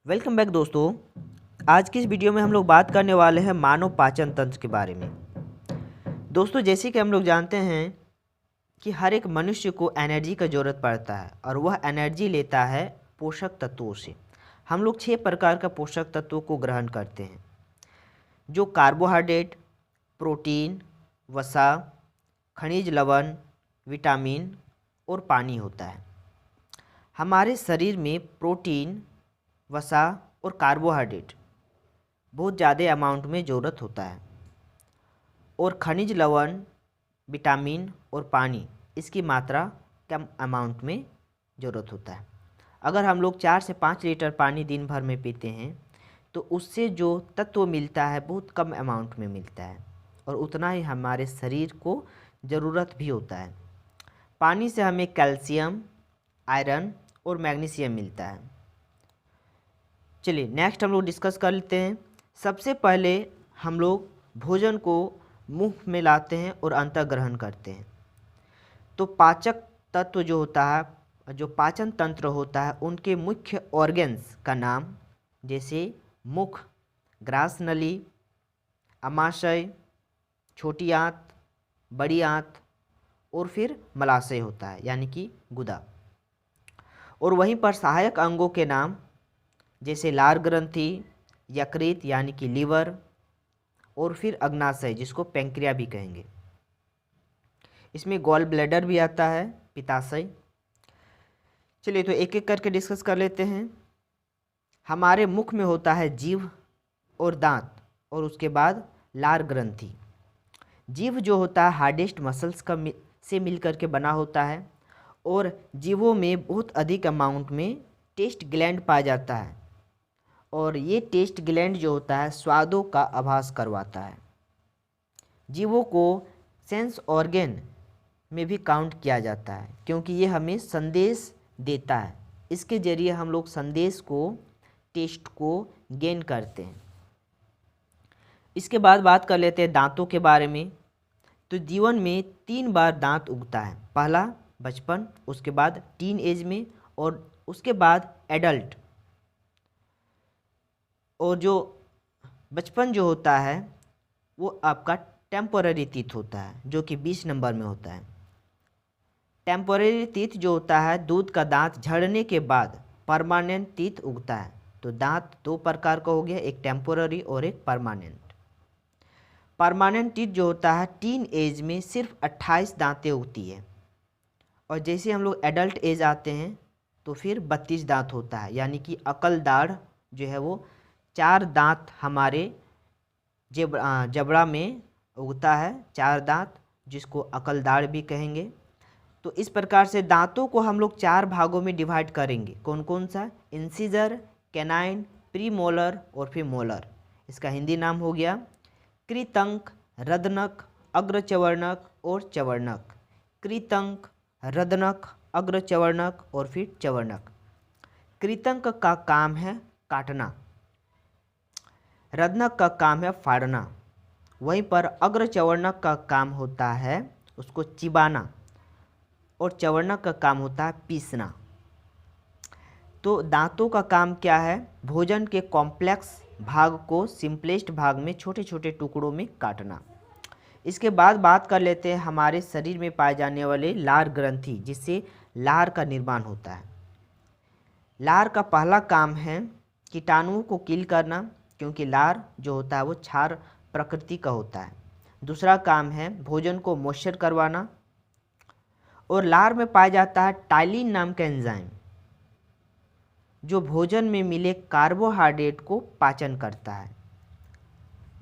Welcome back दोस्तों। आज की इस वीडियो में हम लोग बात करने वाले हैं मानव पाचन तंत्र के बारे में। दोस्तों, जैसे कि हम लोग जानते हैं कि हर एक मनुष्य को एनर्जी का ज़रूरत पड़ता है और वह एनर्जी लेता है पोषक तत्वों से। हम लोग 6 प्रकार का पोषक तत्वों को ग्रहण करते हैं, जो कार्बोहाइड्रेट, प्रोटीन, वसा, खनिज लवण, विटामिन और पानी होता है। हमारे शरीर में प्रोटीन, वसा और कार्बोहाइड्रेट बहुत ज़्यादा अमाउंट में ज़रूरत होता है और खनिज लवण, विटामिन और पानी इसकी मात्रा कम अमाउंट में ज़रूरत होता है। अगर हम लोग 4 से 5 लीटर पानी दिन भर में पीते हैं तो उससे जो तत्व मिलता है बहुत कम अमाउंट में मिलता है और उतना ही हमारे शरीर को ज़रूरत भी होता है। पानी से हमें कैल्शियम, आयरन और मैग्नीशियम मिलता है। चलिए नेक्स्ट हम लोग डिस्कस कर लेते हैं। सबसे पहले हम लोग भोजन को मुंह में लाते हैं और अंतः ग्रहण करते हैं। तो पाचक तत्व जो होता है, जो पाचन तंत्र होता है, उनके मुख्य ऑर्गन्स का नाम जैसे मुख, ग्रास नली, अमाशय, छोटी आंत, बड़ी आंत और फिर मलाशय होता है यानी कि गुदा। और वहीं पर सहायक अंगों के नाम जैसे लार ग्रंथि, यकृत यानी कि लीवर और फिर अग्नाशय जिसको पैंक्रिया भी कहेंगे। इसमें गॉल ब्लैडर भी आता है, पित्ताशय। चलिए तो एक एक करके डिस्कस कर लेते हैं। हमारे मुख में होता है जीभ और दांत और उसके बाद लार ग्रंथि। जीभ जो होता है हार्डेस्ट मसल्स का से मिलकर के बना होता है और जीभों में बहुत अधिक अमाउंट में टेस्ट ग्लैंड पाया जाता है और ये टेस्ट ग्लैंड जो होता है स्वादों का आभास करवाता है। जीवों को सेंस ऑर्गन में भी काउंट किया जाता है क्योंकि ये हमें संदेश देता है। इसके ज़रिए हम लोग संदेश को, टेस्ट को गेन करते हैं। इसके बाद बात कर लेते हैं दांतों के बारे में। तो जीवन में 3 बार दांत उगता है। पहला बचपन, उसके बाद टीन एज में और उसके बाद एडल्ट। और जो बचपन जो होता है वो आपका टेम्पोररी टीथ होता है जो कि 20 नंबर में होता है। टेम्पोररी टीथ जो होता है दूध का दांत झड़ने के बाद परमानेंट टीथ उगता है। तो दांत 2 प्रकार का हो गया, एक टेम्पोररी और एक परमानेंट। परमानेंट टीथ जो होता है टीन एज में सिर्फ 28 दांतें उगती है और जैसे हम लोग एडल्ट एज आते हैं तो फिर 32 दांत होता है यानी कि अकल दाढ़ जो है वो 4 दांत हमारे जबड़ा में उगता है, 4 दांत जिसको अकलदाढ़ भी कहेंगे। तो इस प्रकार से दांतों को हम लोग 4 भागों में डिवाइड करेंगे। कौन कौन सा? इंसिजर, कैनाइन, प्रीमोलर और फिर मोलर। इसका हिंदी नाम हो गया कृतंक, रदनक, अग्रचवर्णक और चवर्णक। कृतंक, रदनक, अग्रचवर्णक और फिर चवर्णक। कृतंक का काम है काटना, रदनक का काम है फाड़ना, वहीं पर अग्रचवर्णक का काम होता है उसको चिबाना और चवर्णक का काम होता है पीसना। तो दांतों का काम क्या है? भोजन के कॉम्प्लेक्स भाग को सिंपलेस्ट भाग में छोटे छोटे टुकड़ों में काटना। इसके बाद बात कर लेते हैं हमारे शरीर में पाए जाने वाले लार ग्रंथि, जिससे लार का निर्माण होता है। लार का पहला काम है कीटाणुओं को किल करना क्योंकि लार जो होता है वो क्षार प्रकृति का होता है। दूसरा काम है भोजन को मॉइस्चर करवाना और लार में पाया जाता है टाइलिन नाम का एंजाइम जो भोजन में मिले कार्बोहाइड्रेट को पाचन करता है।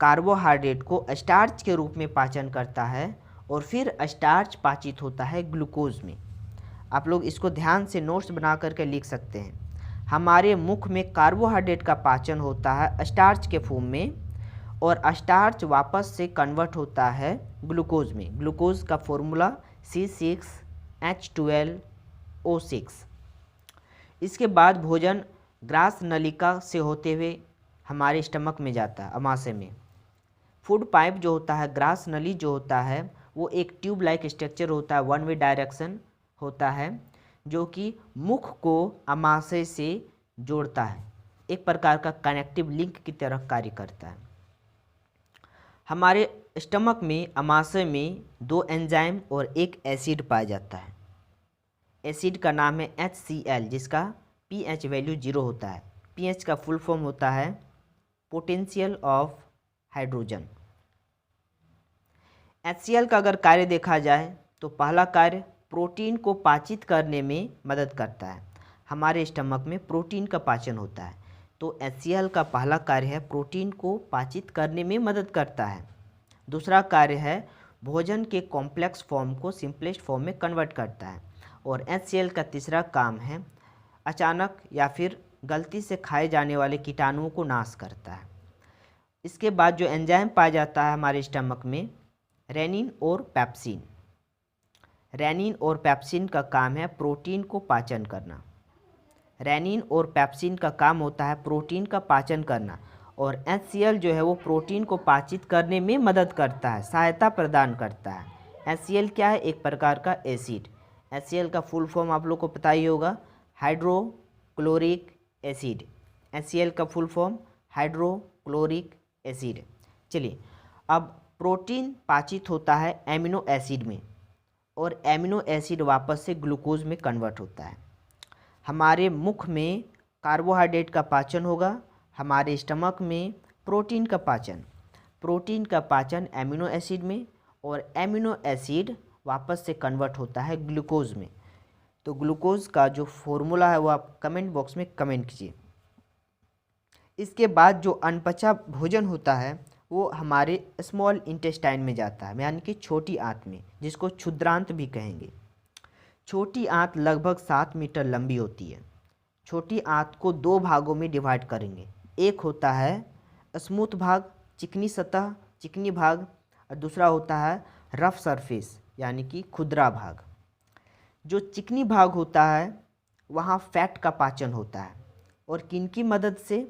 कार्बोहाइड्रेट को स्टार्च के रूप में पाचन करता है और फिर स्टार्च पाचित होता है ग्लूकोज में। आप लोग इसको ध्यान से नोट्स बना करके लिख सकते हैं। हमारे मुख में कार्बोहाइड्रेट का पाचन होता है स्टार्च के फॉर्म में और स्टार्च वापस से कन्वर्ट होता है ग्लूकोज में। ग्लूकोज का फॉर्मूला C6H12O6। इसके बाद भोजन ग्रास नलिका से होते हुए हमारे स्टमक में जाता है, अमाशय में। फूड पाइप जो होता है, ग्रास नली जो होता है वो एक ट्यूब लाइक स्ट्रक्चर होता है, 1 वे डायरेक्शन होता है जो कि मुख को अमाशय से जोड़ता है। एक प्रकार का कनेक्टिव लिंक की तरह कार्य करता है। हमारे स्टमक में अमाशय में 2 एंजाइम और एक एसिड पाया जाता है। एसिड का नाम है HCl, जिसका pH वैल्यू 0 होता है। pH का फुल फॉर्म होता है पोटेंशियल ऑफ हाइड्रोजन। HCl का अगर कार्य देखा जाए तो पहला कार्य प्रोटीन को पाचित करने में मदद करता है। हमारे स्टमक में प्रोटीन का पाचन होता है, तो HCl का पहला कार्य है प्रोटीन को पाचित करने में मदद करता है। दूसरा कार्य है भोजन के कॉम्प्लेक्स फॉर्म को सिंपलेस्ट फॉर्म में कन्वर्ट करता है। और HCl का तीसरा काम है अचानक या फिर गलती से खाए जाने वाले कीटाणुओं को नाश करता है। इसके बाद जो एंजाइम पाया जाता है हमारे स्टमक में, रेनिन और पेप्सिन। रेनिन और पेप्सिन का काम है प्रोटीन को पाचन करना। रेनिन और पेप्सिन का काम होता है प्रोटीन का पाचन करना, और HCl जो है वो प्रोटीन को पाचित करने में मदद करता है, सहायता प्रदान करता है। HCl क्या है? एक प्रकार का एसिड। HCl का फुल फॉर्म आप लोग को पता ही होगा, हाइड्रोक्लोरिक एसिड। HCl का फुल फॉर्म हाइड्रोक्लोरिक एसिड। चलिए, अब प्रोटीन पाचित होता है एमिनो एसिड में, और एमिनो एसिड वापस से ग्लूकोज में कन्वर्ट होता है। हमारे मुख में कार्बोहाइड्रेट का पाचन होगा, हमारे स्टमक में प्रोटीन का पाचन एमिनो एसिड में, और एमिनो एसिड वापस से कन्वर्ट होता है ग्लूकोज में। तो ग्लूकोज का जो फॉर्मूला है वो आप कमेंट बॉक्स में कमेंट कीजिए। इसके बाद जो अनपचा भोजन होता है वो हमारे स्मॉल इंटेस्टाइन में जाता है, यानी कि छोटी आंत में, जिसको क्षुद्रांत भी कहेंगे। छोटी आंत लगभग 7 मीटर लंबी होती है। छोटी आंत को 2 भागों में डिवाइड करेंगे। एक होता है स्मूथ भाग, चिकनी सतह, चिकनी भाग, और दूसरा होता है रफ सरफेस, यानी कि खुरदरा भाग। जो चिकनी भाग होता है वहाँ फैट का पाचन होता है, और किनकी मदद से?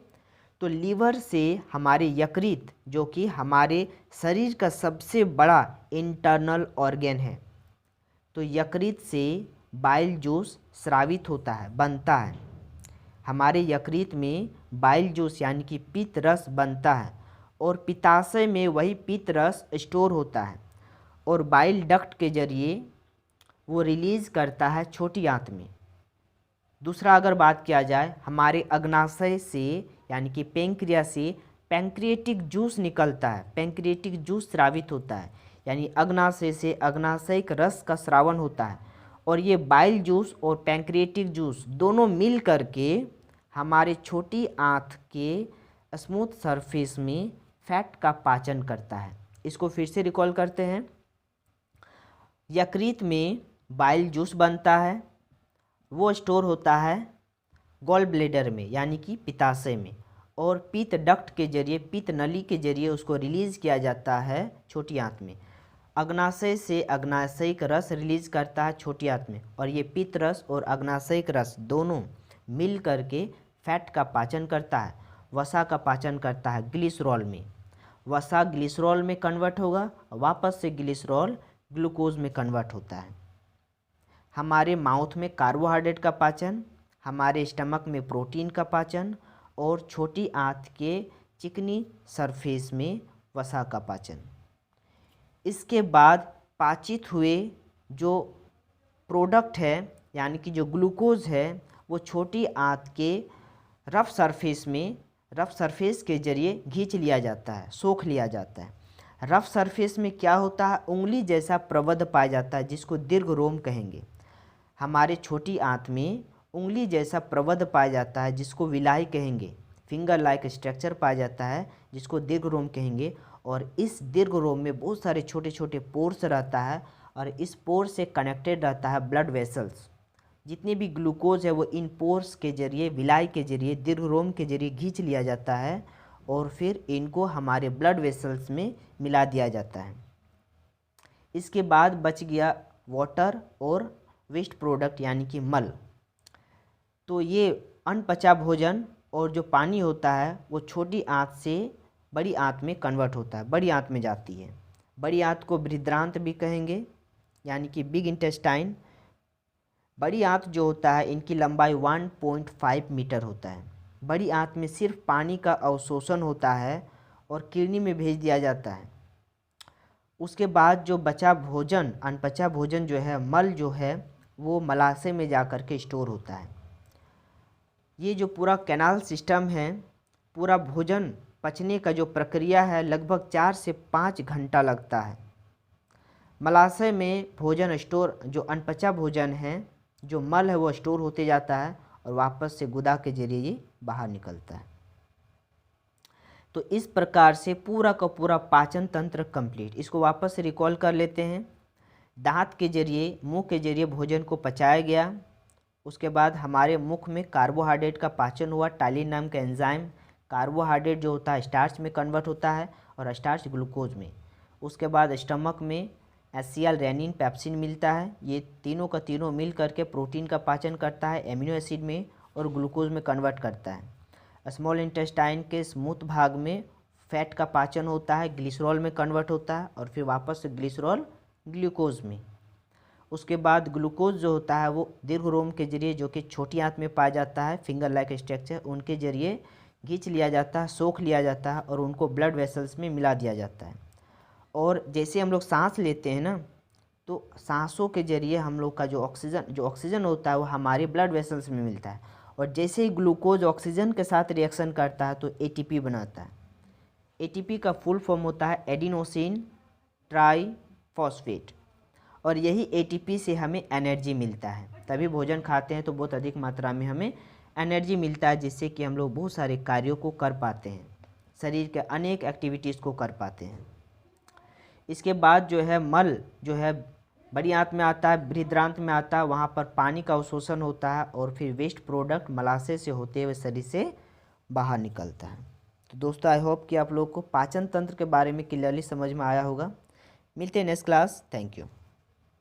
तो लीवर से हमारे यकृत, जो कि हमारे शरीर का सबसे बड़ा इंटरनल ऑर्गन है, तो यकृत से बाइल जूस स्रावित होता है, बनता है। हमारे यकृत में बाइल जूस यानी कि पित्त रस बनता है, और पित्ताशय में वही पित्त रस स्टोर होता है, और बाइल डक्ट के जरिए वो रिलीज़ करता है छोटी आंत में। दूसरा अगर बात किया जाए, हमारे अग्नाशय से यानी कि पेंक्रियास से पैंक्रिएटिक जूस निकलता है, पैंक्रिएटिक जूस स्रावित होता है, यानी अग्नाशय से अग्नाशयिक रस का स्रावन होता है, और ये बाइल जूस और पैंक्रिएटिक जूस दोनों मिल करके हमारे छोटी आंत के स्मूथ सरफेस में फैट का पाचन करता है। इसको फिर से रिकॉल करते हैं। यकृत में बाइल जूस बनता है, वो स्टोर होता है गॉल ब्लेडर में यानी कि पित्ताशय में, और पित्त डक्ट के जरिए, पित्त नली के जरिए उसको रिलीज़ किया जाता है छोटी आंत में। अग्नाशय से अग्नाशयिक रस रिलीज़ करता है छोटी आंत में, और ये पित्त रस और अग्नाशयिक रस दोनों मिल करके फैट का पाचन करता है। वसा का पाचन करता है ग्लिसरॉल में। वसा ग्लिसरॉल में कन्वर्ट होगा, वापस से ग्लिसरॉल ग्लूकोज में कन्वर्ट होता है। हमारे माउथ में कार्बोहाइड्रेट का पाचन, हमारे स्टमक में प्रोटीन का पाचन, और छोटी आंत के चिकनी सरफेस में वसा का पाचन। इसके बाद पाचित हुए जो प्रोडक्ट है यानी कि जो ग्लूकोज है वो छोटी आंत के रफ सरफेस के जरिए खींच लिया जाता है, सोख लिया जाता है। रफ सरफेस में क्या होता है? उंगली जैसा प्रवध पाया जाता है, जिसको दीर्घ रोम कहेंगे। हमारे छोटी आंत में उंगली जैसा प्रवध पाया जाता है, जिसको विलाई कहेंगे। फिंगर लाइक स्ट्रक्चर पाया जाता है, जिसको दीर्घ रोम कहेंगे। और इस दीर्घ रोम में बहुत सारे छोटे छोटे पोर्स रहता है, और इस पोर से कनेक्टेड रहता है ब्लड वेसल्स। जितने भी ग्लूकोज है वो इन पोर्स के जरिए, विलाई के जरिए, दीर्घ रोम के जरिए खींच लिया जाता है, और फिर इनको हमारे ब्लड वेसल्स में मिला दिया जाता है। इसके बाद बच गया वाटर और वेस्ट प्रोडक्ट यानी कि मल। तो ये अनपचा भोजन और जो पानी होता है वो छोटी आंत से बड़ी आंत में कन्वर्ट होता है, बड़ी आंत में जाती है। बड़ी आंत को बृहदान्त्र भी कहेंगे, यानी कि बिग इंटेस्टाइन। बड़ी आंत जो होता है इनकी लंबाई 1.5 मीटर होता है। बड़ी आंत में सिर्फ पानी का अवशोषण होता है और किडनी में भेज दिया जाता है। उसके बाद जो बचा भोजन, अनपचा भोजन जो है, मल जो है, वो मलाशय में जा कर के स्टोर होता है। ये जो पूरा कैनाल सिस्टम है, पूरा भोजन पचने का जो प्रक्रिया है लगभग 4 से 5 घंटा लगता है। मलाशय में भोजन स्टोर, जो अनपचा भोजन है, जो मल है, वो स्टोर होते जाता है और वापस से गुदा के जरिए ये बाहर निकलता है। तो इस प्रकार से पूरा का पूरा पाचन तंत्र कंप्लीट। इसको वापस से रिकॉल कर लेते हैं। दांत के जरिए, मुंह के जरिए भोजन को पचाया गया। उसके बाद हमारे मुख में कार्बोहाइड्रेट का पाचन हुआ। टाइलिन नाम का एंजाइम कार्बोहाइड्रेट जो होता है स्टार्च में कन्वर्ट होता है और स्टार्च ग्लूकोज में। उसके बाद स्टमक में HCl, रेनिन, पेप्सिन मिलता है। ये तीनों का तीनों मिल करके प्रोटीन का पाचन करता है, एमिनो एसिड में और ग्लूकोज में कन्वर्ट करता है। स्मॉल इंटेस्टाइन के स्मूथ भाग में फैट का पाचन होता है, ग्लिसरॉल में कन्वर्ट होता है और फिर वापस से ग्लिसरॉल ग्लूकोज में। उसके बाद ग्लूकोज जो होता है वो दीर्घरोम के जरिए, जो कि छोटी आंत में पाया जाता है, फिंगर लाइक स्ट्रक्चर, उनके जरिए खींच लिया जाता है, सोख लिया जाता है और उनको ब्लड वेसल्स में मिला दिया जाता है। और जैसे हम लोग सांस लेते हैं ना, तो सांसों के जरिए हम लोग का जो ऑक्सीजन होता है वो हमारे ब्लड वेसल्स में मिलता है और जैसे ही ग्लूकोज ऑक्सीजन के साथ रिएक्शन करता है तो ATP बनाता है। ATP का फुल फॉर्म होता है एडिनोसिन ट्राईफॉस्फेट और यही ATP से हमें एनर्जी मिलता है। तभी भोजन खाते हैं तो बहुत अधिक मात्रा में हमें एनर्जी मिलता है, जिससे कि हम लोग बहुत सारे कार्यों को कर पाते हैं, शरीर के अनेक एक्टिविटीज़ को कर पाते हैं। इसके बाद जो है मल जो है बड़ी आंत में आता है, बृहदान्त्र में आता है, वहाँ पर पानी का अवशोषण होता है और फिर वेस्ट प्रोडक्ट मलाशय से होते हुए शरीर से बाहर निकलता है। तो दोस्तों, आई होप कि आप लोग को पाचन तंत्र के बारे में क्लियरली समझ में आया होगा। मिलते हैं नेक्स्ट क्लास। Thank you.